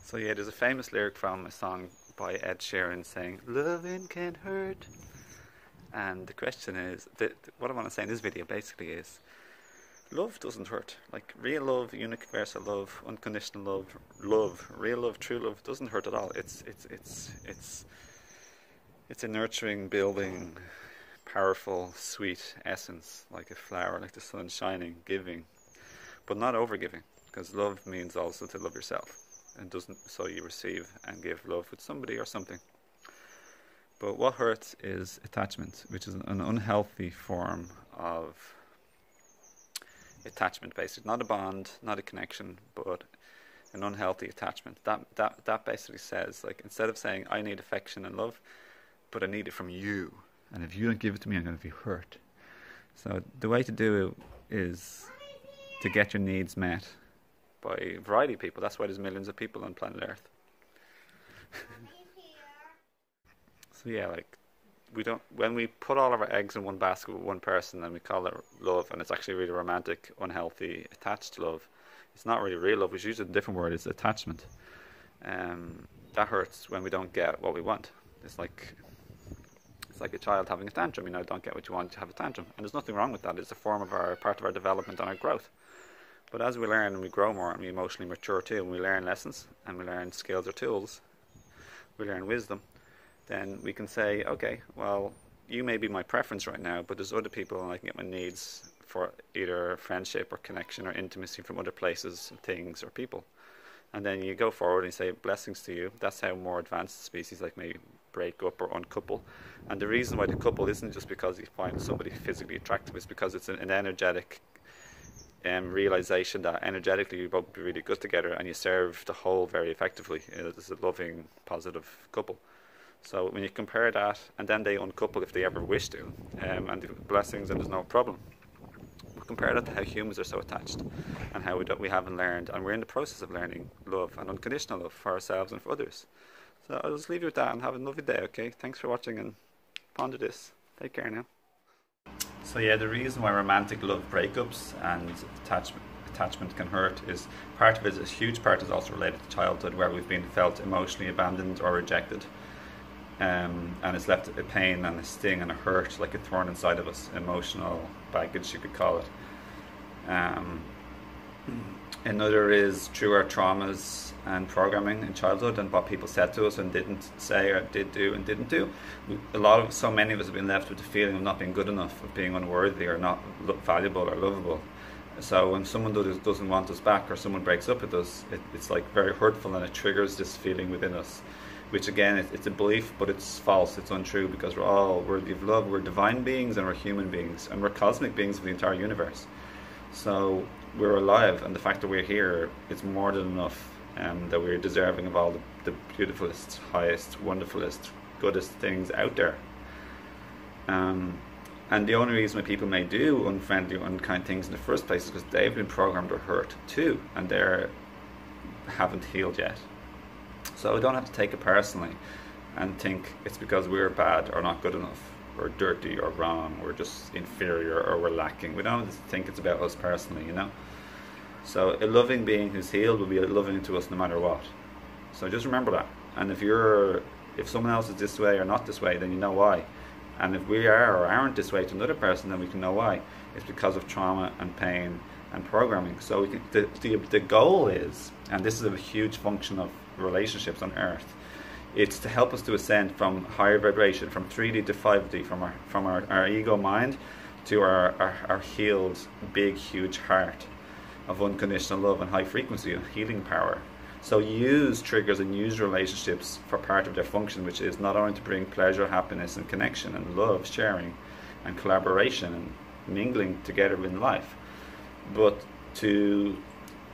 So yeah, there's a famous lyric from a song by Ed Sheeran saying, "Loving can hurt." And the question is, what I want to say in this video basically is, love doesn't hurt. Like real love, universal love, unconditional love, real love, true love doesn't hurt at all. It's a nurturing, building, powerful, sweet essence, like a flower, like the sun shining, giving, but not over giving, because love means also to love yourself. And doesn't, so you receive and give love with somebody or something. But what hurts is attachment, which is an unhealthy form of attachment, basically. Not a bond, not a connection, but an unhealthy attachment. That basically says, like, instead of saying I need affection and love, but I need it from you, and if you don't give it to me, I'm going to be hurt. So the way to do it is to get your needs met by a variety of people. That's why there's millions of people on planet Earth. So yeah, like, when we put all of our eggs in one basket with one person and we call it love, and it's actually really romantic, unhealthy, attached love, it's not really real love. We should use a different word. It's attachment. That hurts when we don't get what we want. It's like a child having a tantrum. Don't get what you want, to have a tantrum, and there's nothing wrong with that. It's a form of part of our development and our growth. But as we learn and we grow more and we emotionally mature too, and we learn lessons and we learn skills or tools, we learn wisdom, then we can say, okay, well, you may be my preference right now, but there's other people and I can get my needs for either friendship or connection or intimacy from other places, things, or people. And then you go forward and say, blessings to you. That's how more advanced species like maybe break up or uncouple. And the reason why the couple isn't just because you find somebody physically attractive, it's because it's an energetic realization that energetically you both be really good together and you serve the whole very effectively. It's a loving, positive couple. So when you compare that, and then they uncouple if they ever wish to, and the blessings, and there's no problem. Compare that to how humans are so attached, and how we haven't learned, and we're in the process of learning love and unconditional love for ourselves and for others. So I'll just leave you with that and have a lovely day, okay? Thanks for watching and ponder this. Take care now. So yeah, the reason why romantic love breakups and attachment can hurt is, part of it, a huge part is also related to childhood, where we've been felt emotionally abandoned or rejected. And it's left a pain and a sting and a hurt, like a thorn inside of us, emotional baggage you could call it. Another is through our traumas and programming in childhood and what people said to us and didn't say, or did do and didn't do. So many of us have been left with the feeling of not being good enough, of being unworthy or not valuable or lovable. So when someone doesn't want us back, or someone breaks up with us, it's like very hurtful, and it triggers this feeling within us, which again, it's a belief, but it's false, it's untrue, because we're all worthy of love. We're divine beings and we're human beings, and we're cosmic beings of the entire universe. So we're alive, and the fact that we're here is more than enough, that we're deserving of all the beautifulest, highest, wonderfulest, goodest things out there. And the only reason why people may do unfriendly, unkind things in the first place is because they've been programmed or hurt too, and they haven't healed yet. So we don't have to take it personally and think it's because we're bad or not good enough, or dirty or wrong, we're just inferior or we're lacking. We don't have to think it's about us personally, So a loving being who's healed will be loving to us no matter what. So just remember that. And if someone else is this way or not this way, then you know why. And if we are or aren't this way to another person, then we can know why. It's because of trauma and pain and programming. So the goal is, and this is a huge function of relationships on Earth, it's to help us to ascend from higher vibration, from 3D to 5D, from our ego mind to our healed, big, huge heart of unconditional love and high frequency and healing power. So use triggers and use relationships for part of their function, which is not only to bring pleasure, happiness and connection and love, sharing and collaboration and mingling together in life, but to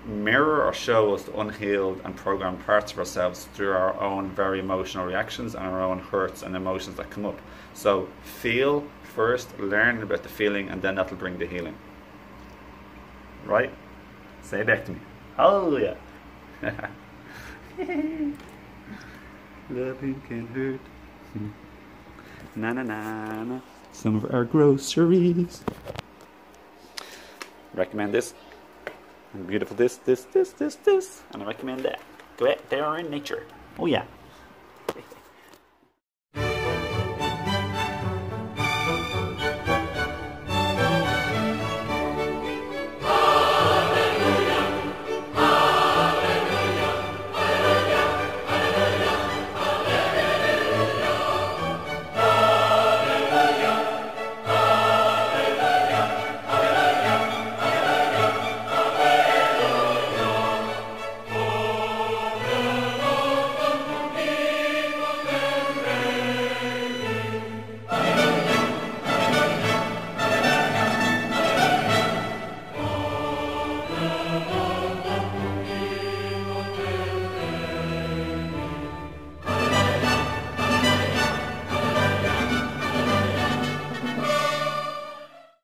mirror or show us the unhealed and programmed parts of ourselves through our own very emotional reactions and our own hurts and emotions that come up. So feel first, learn about the feeling, and then that'll bring the healing. Right? Say it back to me. Oh yeah. Loving can hurt. Na na na na. Some of our groceries. Recommend this. And beautiful this, and I recommend that. Go out there in nature. Oh yeah.